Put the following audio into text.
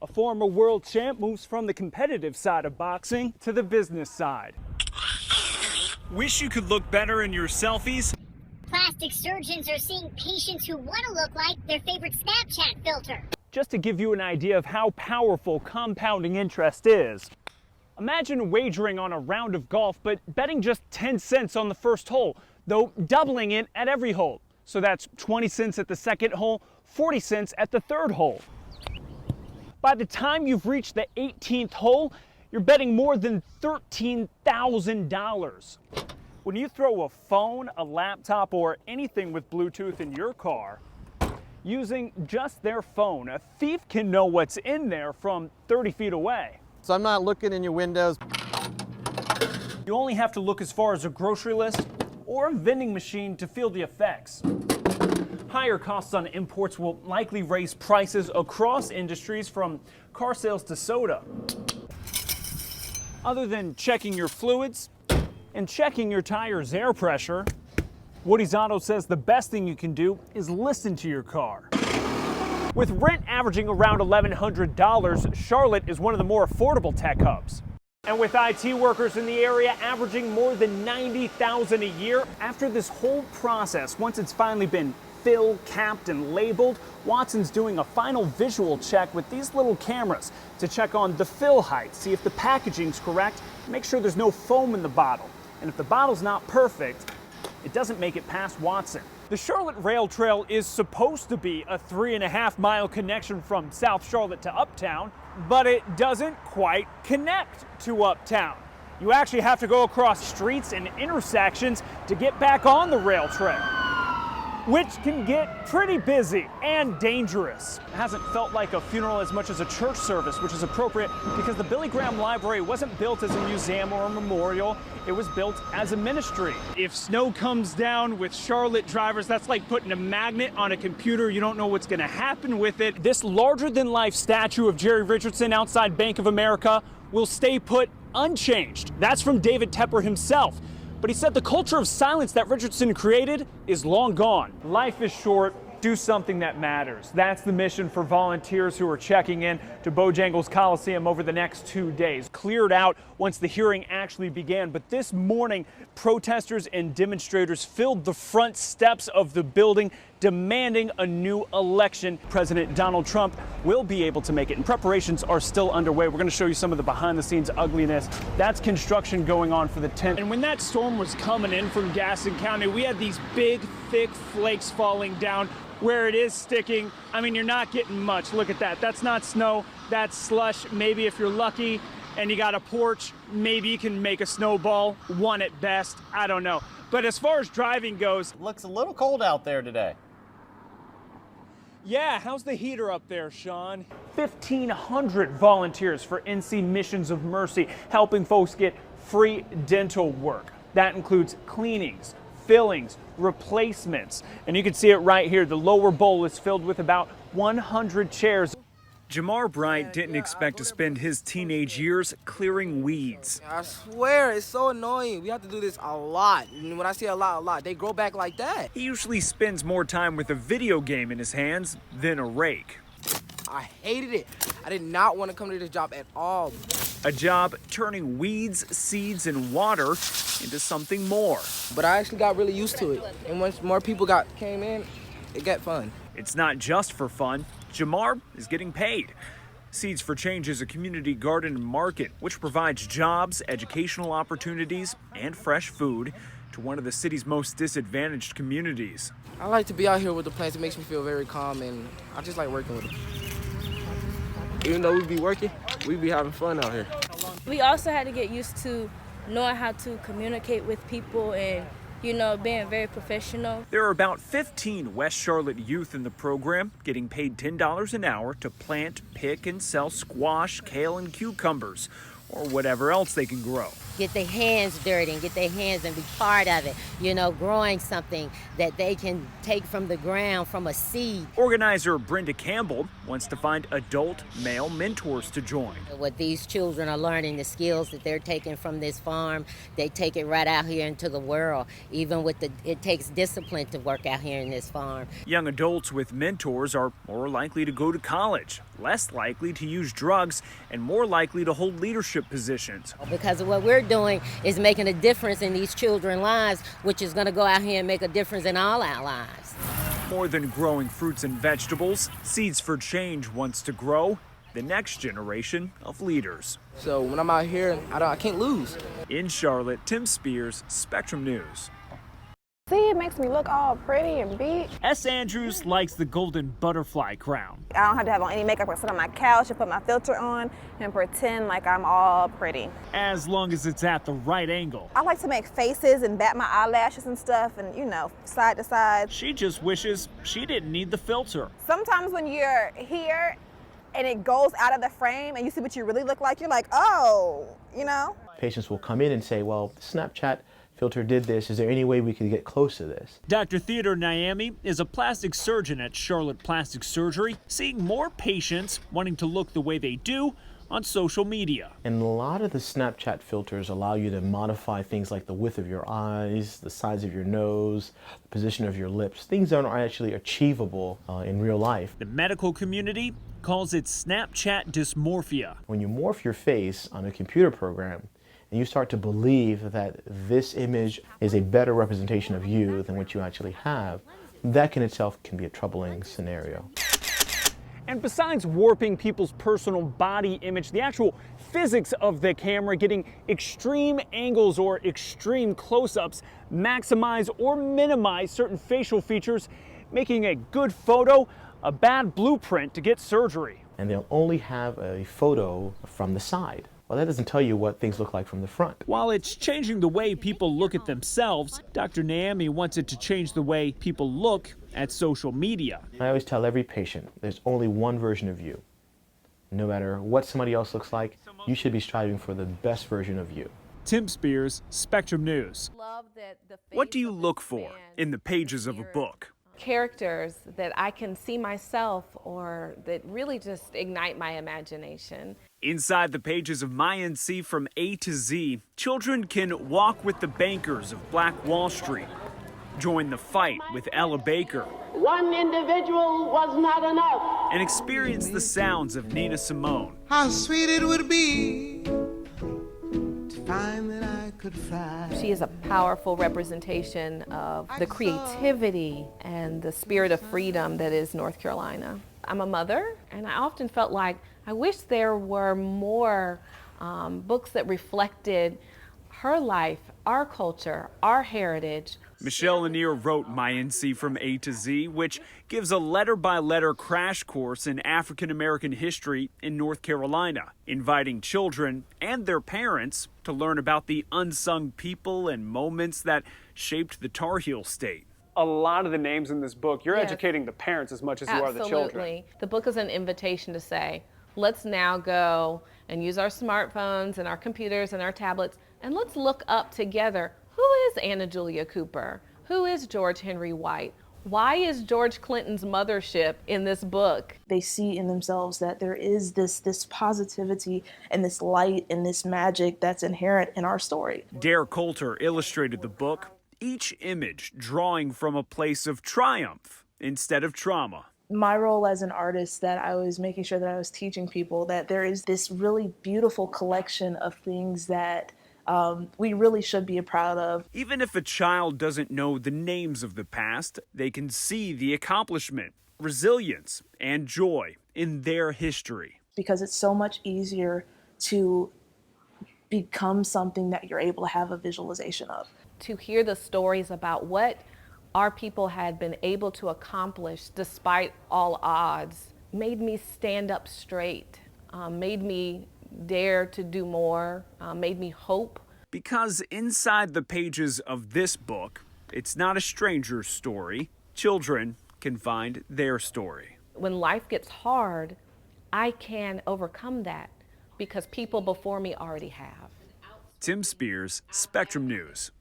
A former world champ moves from the competitive side of boxing to the business side. Wish you could look better in your selfies? Plastic surgeons are seeing patients who want to look like their favorite Snapchat filter. Just to give you an idea of how powerful compounding interest is, imagine wagering on a round of golf, but betting just 10 cents on the first hole, though doubling it at every hole. So that's 20 cents at the second hole, 40 cents at the third hole. By the time you've reached the 18th hole, you're betting more than $13,000. When you throw a phone, a laptop, or anything with Bluetooth in your car, using just their phone, a thief can know what's in there from 30 feet away. So I'm not looking in your windows. You only have to look as far as a grocery list or a vending machine to feel the effects. Higher costs on imports will likely raise prices across industries from car sales to soda. Other than checking your fluids and checking your tire's air pressure, Woody's Auto says the best thing you can do is listen to your car. With rent averaging around $1,100, Charlotte is one of the more affordable tech hubs. And with IT workers in the area averaging more than $90,000 a year, after this whole process, once it's finally been filled, capped, and labeled, Watson's doing a final visual check with these little cameras to check on the fill height, see if the packaging's correct, make sure there's no foam in the bottle. And if the bottle's not perfect, it doesn't make it past Watson. The Charlotte Rail Trail is supposed to be a 3.5-mile connection from South Charlotte to Uptown, but it doesn't quite connect to Uptown. You actually have to go across streets and intersections to get back on the rail trail, which can get pretty busy and dangerous. It hasn't felt like a funeral as much as a church service, which is appropriate because the Billy Graham Library wasn't built as a museum or a memorial. It was built as a ministry. If snow comes down with Charlotte drivers, that's like putting a magnet on a computer. You don't know what's gonna happen with it. This larger-than-life statue of Jerry Richardson outside Bank of America will stay put unchanged. That's from David Tepper himself. But he said the culture of silence that Richardson created is long gone. Life is short. Do something that matters. That's the mission for volunteers who are checking in to Bojangles Coliseum over the next 2 days. Cleared out once the hearing actually began. But this morning, protesters and demonstrators filled the front steps of the building demanding a new election. President Donald Trump will be able to make it, and preparations are still underway. We're going to show you some of the behind-the-scenes ugliness. That's construction going on for the 10th. And when that storm was coming in from Gaston County, we had these big, thick flakes falling down. Where it is sticking, I mean, you're not getting much. Look at that. That's not snow. That's slush. Maybe if you're lucky and you got a porch, maybe you can make a snowball. One at best. I don't know. But as far as driving goes, Looks a little cold out there today. yeah, how's the heater up there, Sean? 1,500 volunteers for NC Missions of Mercy, helping folks get free dental work. That includes cleanings, fillings, replacements. And you can see it right here. The lower bowl is filled with about 100 chairs. Jamar Bright didn't expect to spend his teenage years clearing weeds. I swear, it's so annoying. We have to do this a lot. And when I say a lot, they grow back like that. He usually spends more time with a video game in his hands than a rake. I hated it. I did not want to come to this job at all. A job turning weeds, seeds, and water into something more. But I actually got really used to it. And once more people came in, it got fun. It's not just for fun. Jamar is getting paid. Seeds for Change is a community garden and market which provides jobs, educational opportunities, and fresh food to one of the city's most disadvantaged communities. I like to be out here with the plants. It makes me feel very calm, and I just like working with them. Even though we be working, we be having fun out here. We also had to get used to knowing how to communicate with people and, being very professional. There are about 15 West Charlotte youth in the program, getting paid $10 an hour to plant, pick, and sell squash, kale, and cucumbers. or whatever else they can grow. Get their hands dirty and get their hands and be part of it, growing something that they can take from the ground, from a seed. Organizer Brenda Campbell wants to find adult male mentors to join. What these children are learning, the skills that they're taking from this farm, they take it right out here into the world. Even it takes discipline to work out here in this farm. Young adults with mentors are more likely to go to college, less likely to use drugs, and more likely to hold leadership positions. Because of what we're doing is making a difference in these children's lives, which is going to go out here and make a difference in all our lives. More than growing fruits and vegetables, Seeds for Change wants to grow the next generation of leaders. So when I'm out here, I can't lose. In Charlotte, Tim Spears, Spectrum News. See, it makes me look all pretty and beat. S. Andrews likes the golden butterfly crown. I don't have to have on any makeup or sit on my couch and put my filter on and pretend like I'm all pretty. As long as it's at the right angle. I like to make faces and bat my eyelashes and stuff and, side to side. She just wishes she didn't need the filter. Sometimes when you're here and it goes out of the frame and you see what you really look like, you're like, oh, Patients will come in and say, well, Snapchat filter did this. Is there any way we could get close to this? Dr. Theodore Naomi is a plastic surgeon at Charlotte Plastic Surgery, seeing more patients wanting to look the way they do on social media. And a lot of the Snapchat filters allow you to modify things like the width of your eyes, the size of your nose, the position of your lips, things that are actually achievable in real life. The medical community calls it Snapchat dysmorphia. When you morph your face on a computer program, and you start to believe that this image is a better representation of you than what you actually have, that in itself can be a troubling scenario. And besides warping people's personal body image, the actual physics of the camera, getting extreme angles or extreme close-ups, maximize or minimize certain facial features, making a good photo a bad blueprint to get surgery. And they'll only have a photo from the side. Well, that doesn't tell you what things look like from the front. While it's changing the way people look at themselves, Dr. Naomi wants it to change the way people look at social media. I always tell every patient, there's only one version of you. No matter what somebody else looks like, you should be striving for the best version of you. Tim Spears, Spectrum News. What do you look for in the pages of a book? Characters that I can see myself or that really just ignite my imagination. Inside the pages of My NC from A to Z, children can walk with the bankers of Black Wall Street, join the fight with Ella Baker, one individual was not enough, and experience the sounds of Nina Simone. How sweet it would be to find that I could fly. She is a powerful representation of the creativity and the spirit of freedom that is North Carolina. I'm a mother, and I often felt like I wish there were more books that reflected her life, our culture, our heritage. Michelle Lanier wrote My NC from A to Z, which gives a letter-by-letter crash course in African American history in North Carolina, inviting children and their parents to learn about the unsung people and moments that shaped the Tar Heel state. A lot of the names in this book, you're educating the parents as much as you are the children. Absolutely. The book is an invitation to say, let's now go and use our smartphones and our computers and our tablets, and let's look up together. Who is Anna Julia Cooper? Who is George Henry White? Why is George Clinton's mothership in this book? They see in themselves that there is this positivity and this light and this magic that's inherent in our story. Dare Coulter illustrated the book, each image drawing from a place of triumph instead of trauma. My role as an artist, that I was making sure that I was teaching people that there is this really beautiful collection of things that we really should be proud of. Even if a child doesn't know the names of the past, they can see the accomplishment, resilience, and joy in their history. Because it's so much easier to become something that you're able to have a visualization of. To hear the stories about what our people had been able to accomplish despite all odds made me stand up straight, made me dare to do more, made me hope. Because inside the pages of this book, it's not a stranger's story. Children can find their story. When life gets hard, I can overcome that. because people before me already have. Tim Spears, Spectrum News.